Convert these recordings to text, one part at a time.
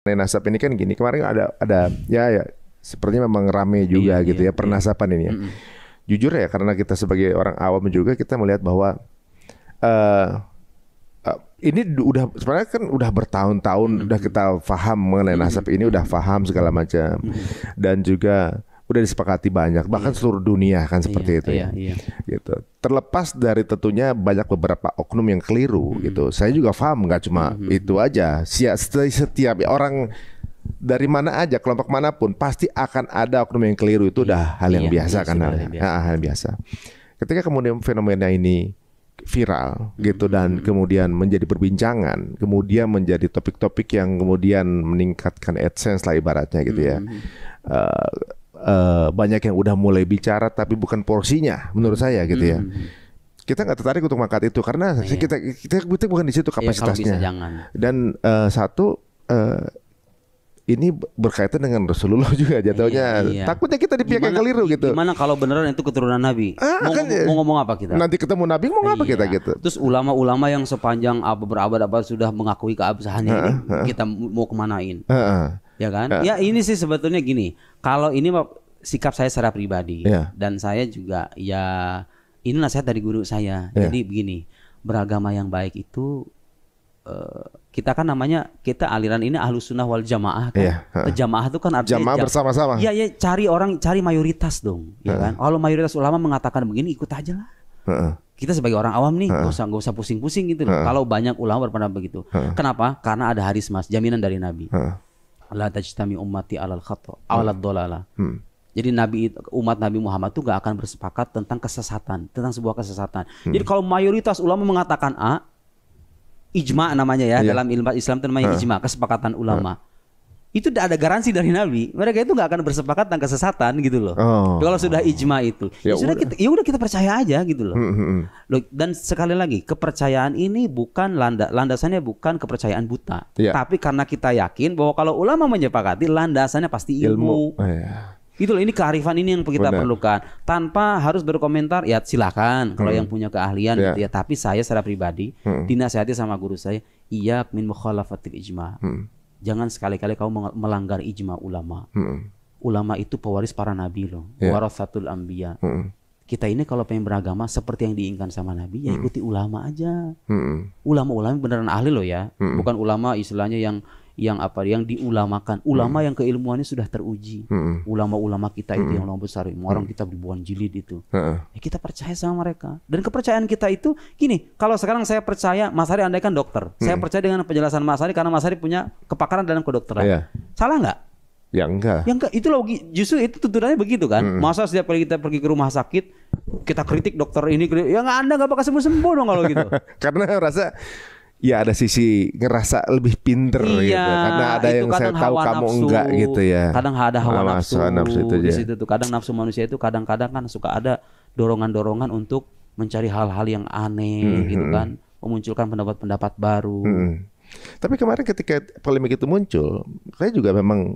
Nasab ini kan gini, kemarin ada ya sepertinya memang rame juga gitu ya pernasapan ini ya. Jujur ya, karena kita sebagai orang awam juga kita melihat bahwa ini udah sebenarnya kan udah bertahun-tahun udah kita paham mengenai nasab ini, udah paham segala macam dan juga udah disepakati banyak, bahkan seluruh dunia kan seperti itu ya. Gitu. Terlepas dari tentunya banyak beberapa oknum yang keliru gitu. Saya juga paham, nggak cuma itu aja. Setiap orang dari mana aja, kelompok manapun pasti akan ada oknum yang keliru, itu udah hal yang biasa kan, hal yang biasa. Ketika kemudian fenomena ini viral gitu dan kemudian menjadi perbincangan, kemudian menjadi topik-topik yang kemudian meningkatkan AdSense lah ibaratnya gitu ya. Banyak yang udah mulai bicara tapi bukan porsinya menurut saya gitu ya. Kita nggak tertarik untuk mengangkat itu karena kita bukan di situ kapasitasnya. Dan satu ini berkaitan dengan Rasulullah juga jatuhnya. Takutnya kita di pihak yang keliru gitu. Gimana kalau beneran itu keturunan Nabi? Mau ngomong apa kita? Nanti ketemu Nabi mau apa kita gitu. Terus ulama-ulama yang sepanjang berabad-abad sudah mengakui keabsahannya ini kita mau kemanain? Ya kan? Ya ini sih sebetulnya gini. Kalau ini sikap saya secara pribadi dan saya juga ya ini nasihat dari guru saya. Jadi begini, beragama yang baik itu kita kan namanya, kita aliran ini Ahlus Sunnah wal Jamaah kan. Jamaah itu kan artinya jamaah bersama-sama. Iya ya, cari mayoritas dong, ya kan? Kalau mayoritas ulama mengatakan begini, ikut aja lah. Kita sebagai orang awam nih nggak usah pusing-pusing gitu loh. Kalau banyak ulama berpendapat begitu. Kenapa? Karena ada hadis Mas, jaminan dari Nabi. La tajtami ummati alal khata' awalad dolala. Jadi umat Nabi Muhammad tuh gak akan bersepakat tentang kesesatan, tentang sebuah kesesatan. Jadi kalau mayoritas ulama mengatakan A, ijma namanya ya, dalam ilmu Islam itu namanya ijma, kesepakatan ulama. Itu tidak ada garansi dari Nabi. Mereka itu nggak akan bersepakat tentang kesesatan gitu loh. Kalau sudah ijma itu, ya udah kita percaya aja gitu loh. Dan sekali lagi, kepercayaan ini bukan landasannya bukan kepercayaan buta, tapi karena kita yakin bahwa kalau ulama menyepakati, landasannya pasti ilmu. Itu loh, ini kearifan ini yang kita perlukan. Tanpa harus berkomentar, ya silakan kalau yang punya keahlian gitu ya. Tapi saya secara pribadi dinasihati sama guru saya, iyyak min mukhalafatil ijma. Jangan sekali-kali kamu melanggar ijma ulama. Ulama itu pewaris para nabi loh. Warathatul anbiya. Kita ini kalau pengen beragama seperti yang diinginkan sama Nabi, ya ikuti ulama aja. Ulama-ulama beneran ahli loh ya. Bukan ulama istilahnya yang diulamakan. Ulama yang keilmuannya sudah teruji. Ulama-ulama kita itu yang ulama besar, orang kita ribuan jilid itu. Ya kita percaya sama mereka. Dan kepercayaan kita itu gini, kalau sekarang saya percaya Mas Hari andai kan dokter, saya percaya dengan penjelasan Mas Hari karena Mas Hari punya kepakaran dalam kedokteran. Salah nggak? Ya enggak. Ya enggak, itu loh, justru itu tuntunannya begitu kan. Masa setiap kali kita pergi ke rumah sakit kita kritik dokter ini, ya Anda nggak bakal sembuh-sembuh dong kalau gitu. Karena rasa ya ada sisi ngerasa lebih pinter gitu. Karena ada yang saya tahu kamu enggak gitu ya. Kadang ada hawa nafsu itu di situ tuh. Kadang nafsu manusia itu kadang-kadang kan suka ada dorongan-dorongan untuk mencari hal-hal yang aneh gitu kan, memunculkan pendapat-pendapat baru. Tapi kemarin ketika polemik itu muncul, saya juga memang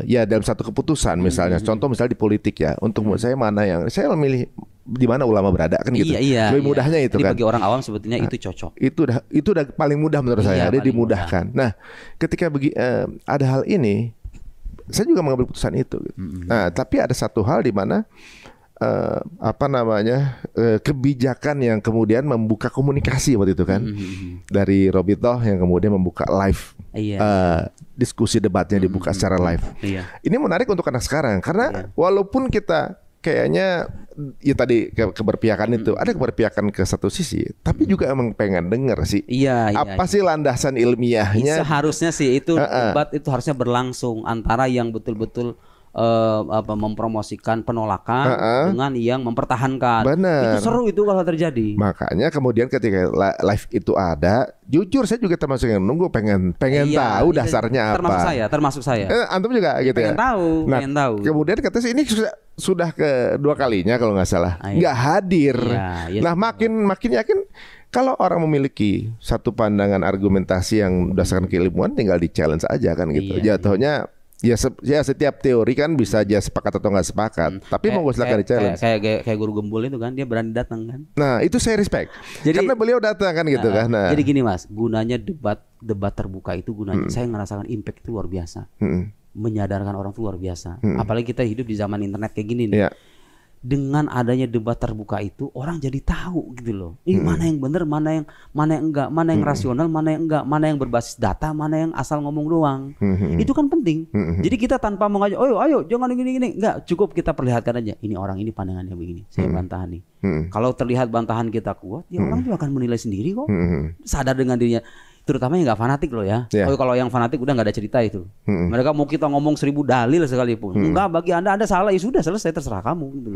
ya dalam satu keputusan misalnya, contoh misalnya di politik ya, untuk saya mana yang saya memilih di mana ulama berada kan gitu. Lebih mudahnya itu. Jadi kan bagi orang awam sebetulnya itu cocok. Itu udah paling mudah menurut saya, dia dimudahkan. Nah, ketika ada hal ini, saya juga mengambil keputusan itu. Nah, tapi ada satu hal di mana kebijakan yang kemudian membuka komunikasi waktu itu kan, dari Robitoh yang kemudian membuka live diskusi debatnya dibuka secara live. Ini menarik untuk anak sekarang karena walaupun kita kayaknya ya tadi keberpihakan itu ada keberpihakan ke satu sisi, tapi juga emang pengen denger sih apa sih landasan ilmiahnya. Seharusnya sih itu debat itu harusnya berlangsung antara yang betul-betul mempromosikan penolakan dengan yang mempertahankan. Itu seru itu kalau terjadi. Makanya kemudian ketika live itu ada, jujur saya juga termasuk yang nunggu pengen tahu dasarnya apa. Termasuk saya. Antum juga gitu ya. Pengen tahu. Kemudian katanya ini sudah kedua kalinya kalau nggak salah nggak hadir. Nah makin yakin kalau orang memiliki satu pandangan argumentasi yang berdasarkan keilmuan, tinggal di challenge aja kan gitu. Jatuhnya Ya setiap teori kan bisa aja sepakat atau nggak sepakat. Tapi mau gue silakan di-challenge. Kayak guru gembul itu kan, dia berani datang kan. Nah itu saya respect. Karena beliau datang kan gitu kan. Jadi gini Mas, gunanya debat terbuka itu gunanya, saya ngerasakan impact itu luar biasa. Menyadarkan orang itu luar biasa. Apalagi kita hidup di zaman internet kayak gini nih. Dengan adanya debat terbuka itu orang jadi tahu gitu loh. Ini mana yang benar, mana yang enggak, mana yang rasional, mana yang enggak, mana yang berbasis data, mana yang asal ngomong doang. Itu kan penting. Jadi kita tanpa mengajak, ayo jangan gini-gini, enggak, cukup kita perlihatkan aja. Ini orang ini pandangannya begini, saya bantah nih. Kalau terlihat bantahan kita kuat, ya orang juga akan menilai sendiri kok. Sadar dengan dirinya. Terutama yang nggak fanatik loh ya. Kalau yang fanatik udah nggak ada cerita itu. Mereka mau kita ngomong 1000 dalil sekalipun, enggak, bagi anda salah, ya sudah, selesai, terserah kamu gitu.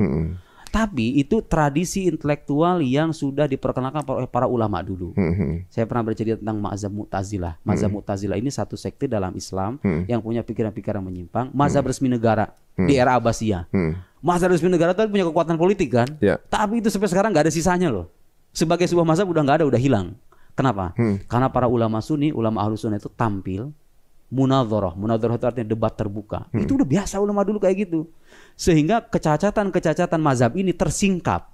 Tapi itu tradisi intelektual yang sudah diperkenalkan oleh para ulama dulu. Saya pernah bercerita tentang mazhab Mu'tazilah. Mazhab Mu'tazilah ini satu sekte dalam Islam yang punya pikiran-pikiran menyimpang. Mazhab resmi negara di era Abbasiyah. Mazhab resmi negara itu punya kekuatan politik kan. Tapi itu sampai sekarang nggak ada sisanya loh. Sebagai sebuah mazhab udah nggak ada, udah hilang. Kenapa? Karena para ulama Sunni, ulama Ahlus Sunnah itu tampil munadharah. Munadharah itu artinya debat terbuka. Itu udah biasa ulama dulu kayak gitu. Sehingga kecacatan mazhab ini tersingkap.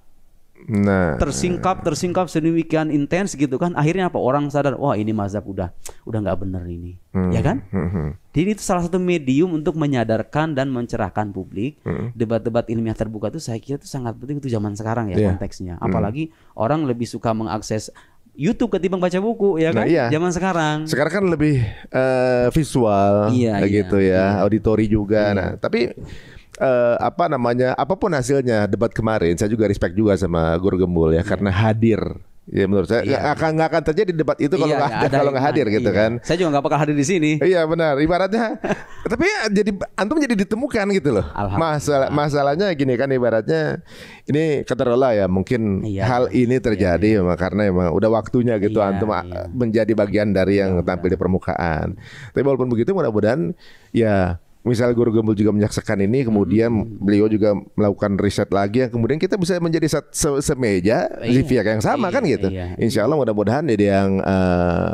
Tersingkap sedemikian intens gitu kan. Akhirnya apa? Orang sadar, wah ini mazhab udah nggak bener ini. Ya kan? Jadi itu salah satu medium untuk menyadarkan dan mencerahkan publik. Debat-debat ilmiah terbuka itu saya kira itu sangat penting itu zaman sekarang ya konteksnya. Apalagi orang lebih suka mengakses YouTube ketimbang baca buku ya kan. Zaman sekarang kan lebih visual gitu ya. Auditori juga. Nah tapi apapun hasilnya debat kemarin, saya juga respect juga sama Guru Gembul ya, karena hadir. Ya menurut saya nggak akan terjadi debat itu kalau nggak hadir gitu kan. Saya juga nggak bakal hadir di sini. Iya benar. Ibaratnya, tapi jadi antum jadi ditemukan gitu loh. Masalahnya gini kan, ibaratnya ini katakanlah ya mungkin hal ini terjadi karena emang udah waktunya gitu antum menjadi bagian dari yang tampil di permukaan. Tapi walaupun begitu mudah-mudahan ya. Misal Guru Gembul juga menyaksikan ini, kemudian beliau juga melakukan riset lagi, yang kemudian kita bisa menjadi semeja di pihak yang sama kan gitu. Insya Allah mudah-mudahan jadi yang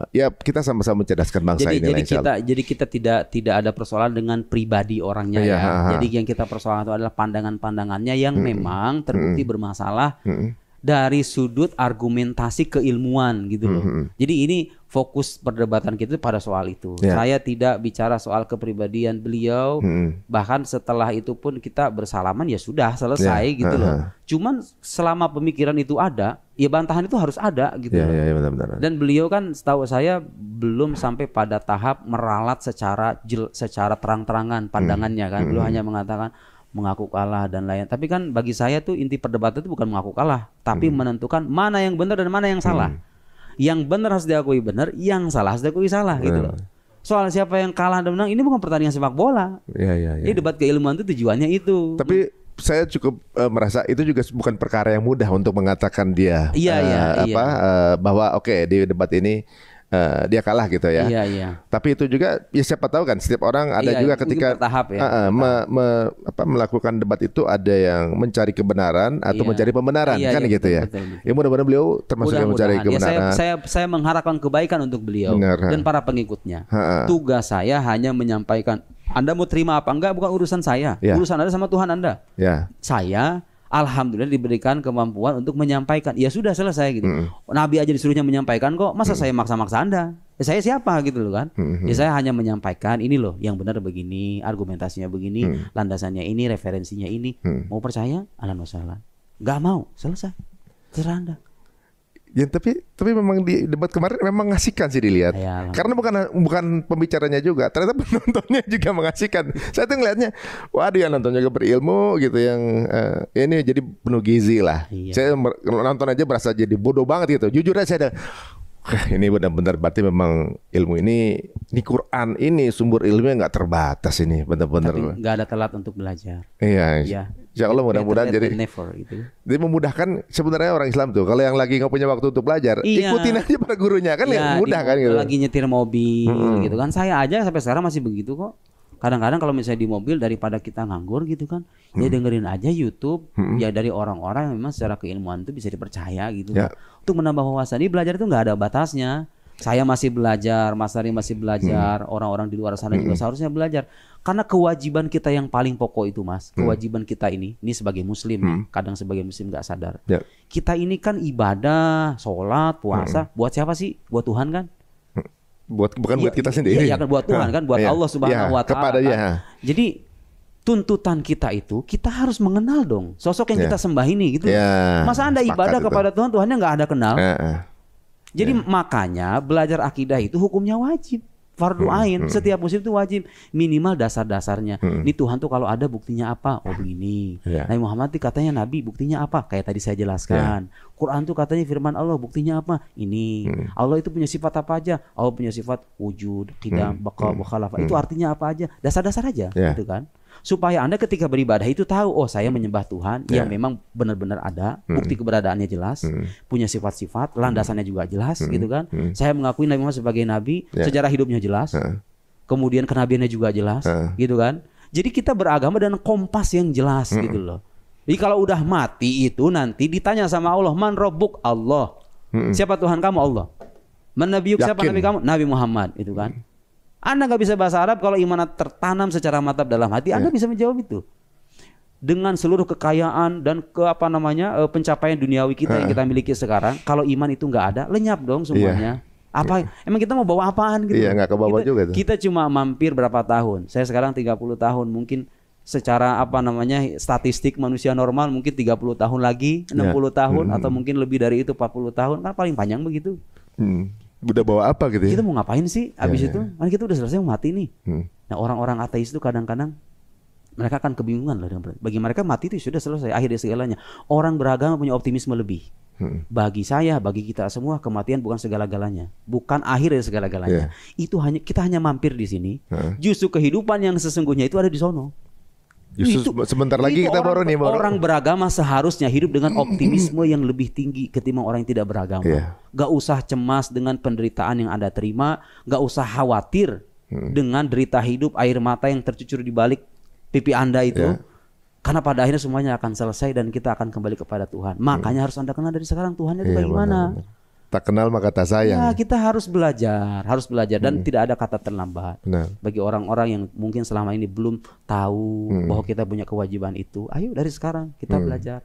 ya kita sama-sama mencerdaskan bangsa ini. Jadi kita tidak ada persoalan dengan pribadi orangnya ya. Jadi yang kita persoalan itu adalah pandangan-pandangannya yang memang terbukti bermasalah dari sudut argumentasi keilmuan gitu loh. Jadi ini fokus perdebatan kita pada soal itu. Saya tidak bicara soal kepribadian beliau. Bahkan setelah itu pun kita bersalaman ya sudah selesai gitu loh. Cuman selama pemikiran itu ada, ya bantahan itu harus ada gitu loh. Benar-benar. Dan beliau kan setahu saya belum sampai pada tahap meralat secara terang-terangan pandangannya kan. Beliau hanya mengatakan mengaku kalah dan lain. Tapi kan bagi saya tuh inti perdebatan itu bukan mengaku kalah, tapi menentukan mana yang benar dan mana yang salah. Yang benar harus diakui benar, yang salah harus diakui salah gitu loh. Soal siapa yang kalah dan menang ini bukan pertandingan sepak bola. Ini debat keilmuan itu tujuannya itu. Tapi saya cukup merasa itu juga bukan perkara yang mudah untuk mengatakan dia bahwa di debat ini dia kalah gitu ya. Tapi itu juga ya siapa tahu kan setiap orang ada juga ketika bertahap melakukan debat itu ada yang mencari kebenaran atau mencari pembenaran kan gitu ya. Betul. Ya mudah-mudahan beliau termasuk yang mencari kebenaran. Saya mengharapkan kebaikan untuk beliau dan para pengikutnya. Tugas saya hanya menyampaikan. Anda mau terima apa enggak bukan urusan saya. Urusan Anda sama Tuhan Anda. Saya alhamdulillah diberikan kemampuan untuk menyampaikan. Ya sudah selesai gitu. Nabi aja disuruhnya menyampaikan kok. Masa saya maksa-maksa Anda? Ya saya siapa gitu loh kan. Ya saya hanya menyampaikan ini loh yang benar begini, argumentasinya begini, landasannya ini, referensinya ini. Mau percaya? Ahlan wa sahlan. Enggak mau, selesai. Terserah Anda. Ya tapi memang di debat kemarin memang mengasihkan sih dilihat. Karena bukan pembicaranya juga, ternyata penontonnya juga mengasihkan. Saya tuh ngelihatnya, waduh yang nonton juga berilmu gitu, yang ini jadi penuh gizi lah. Saya nonton aja berasa jadi bodoh banget gitu. Jujur aja saya ini benar-benar berarti memang ilmu ini Quran ini sumber ilmunya nggak terbatas ini benar-benar. Tapi nggak ada telat untuk belajar. Insya Allah mudah-mudahan jadi memudahkan sebenarnya orang Islam tuh. Kalau yang lagi nggak punya waktu untuk belajar, ikutin aja para gurunya kan mudah kan gitu. Lagi nyetir mobil gitu kan. Saya aja sampai sekarang masih begitu kok. Kadang-kadang kalau misalnya di mobil daripada kita nganggur gitu kan, ya dengerin aja YouTube ya dari orang-orang yang memang secara keilmuan itu bisa dipercaya gitu. Untuk menambah wawasan, ini belajar itu nggak ada batasnya. Saya masih belajar, Mas Ari masih belajar, orang-orang di luar sana juga seharusnya belajar. Karena kewajiban kita yang paling pokok itu, Mas, kewajiban kita ini sebagai Muslim, kadang sebagai Muslim nggak sadar. Kita ini kan ibadah, sholat, puasa, buat siapa sih? Buat Tuhan kan? Bukan buat kita sendiri. Iya kan, buat Tuhan kan, buat Allah Subhanahu Wa Taala. Kan? Jadi tuntutan kita itu, kita harus mengenal dong sosok yang kita sembah ini gitu. Masa Anda ibadah kepada Tuhan, Tuhannya nggak Anda kenal? Jadi makanya belajar akidah itu hukumnya wajib, fardu ain. Setiap muslim itu wajib minimal dasar-dasarnya. Ini Tuhan tuh kalau ada buktinya apa? Oh begini. Nabi Muhammad tuh katanya Nabi, buktinya apa? Kayak tadi saya jelaskan. Quran tuh katanya firman Allah, buktinya apa? Ini. Allah itu punya sifat apa aja? Allah punya sifat wujud, qidam, baqa, wa khalafah. Itu artinya apa aja? Dasar-dasar aja, gitu kan? Supaya Anda ketika beribadah itu tahu, oh saya menyembah Tuhan yang memang benar-benar ada, bukti keberadaannya jelas, punya sifat-sifat, landasannya juga jelas, gitu kan. Saya mengakui Nabi Muhammad sebagai Nabi, sejarah hidupnya jelas, kemudian kenabiannya juga jelas, gitu kan. Jadi kita beragama dengan kompas yang jelas, gitu loh. Jadi kalau udah mati itu nanti ditanya sama Allah, man robbuk? Allah. Siapa Tuhan kamu? Allah. Man nabiyuk? Siapa Nabi kamu? Nabi Muhammad, itu kan. Anda nggak bisa bahasa Arab, kalau iman tertanam secara mantap dalam hati, Anda bisa menjawab itu. Dengan seluruh kekayaan dan pencapaian duniawi kita yang kita miliki sekarang, kalau iman itu nggak ada, lenyap dong semuanya. Apa? Emang kita mau bawa apaan gitu? Nggak kebawa juga tuh. Kita cuma mampir berapa tahun? Saya sekarang 30 tahun, mungkin secara statistik manusia normal mungkin 30 tahun lagi, 60 tahun atau mungkin lebih dari itu 40 tahun, kan paling panjang begitu. Udah bawa apa gitu ya? Kita mau ngapain sih abis itu? Kan kita udah selesai mau mati nih. Nah orang-orang ateis itu kadang-kadang mereka akan kebingungan lah. Bagi mereka mati itu sudah selesai, akhir dari segalanya. Orang beragama punya optimisme lebih. Bagi saya, bagi kita semua, kematian bukan segala-galanya, bukan akhir dari segala-galanya. Itu kita hanya mampir di sini. Justru kehidupan yang sesungguhnya itu ada di sono. Justru sebentar lagi kita baru orang beragama seharusnya hidup dengan optimisme yang lebih tinggi ketimbang orang yang tidak beragama. Gak usah cemas dengan penderitaan yang Anda terima, gak usah khawatir dengan derita hidup, air mata yang tercucur di balik pipi Anda itu. Karena pada akhirnya semuanya akan selesai dan kita akan kembali kepada Tuhan. Makanya harus Anda kenal dari sekarang Tuhannya itu bagaimana. Tak kenal maka tak sayang. Ya, kita harus belajar dan tidak ada kata terlambat. Bagi orang-orang yang mungkin selama ini belum tahu bahwa kita punya kewajiban itu, ayo dari sekarang kita belajar.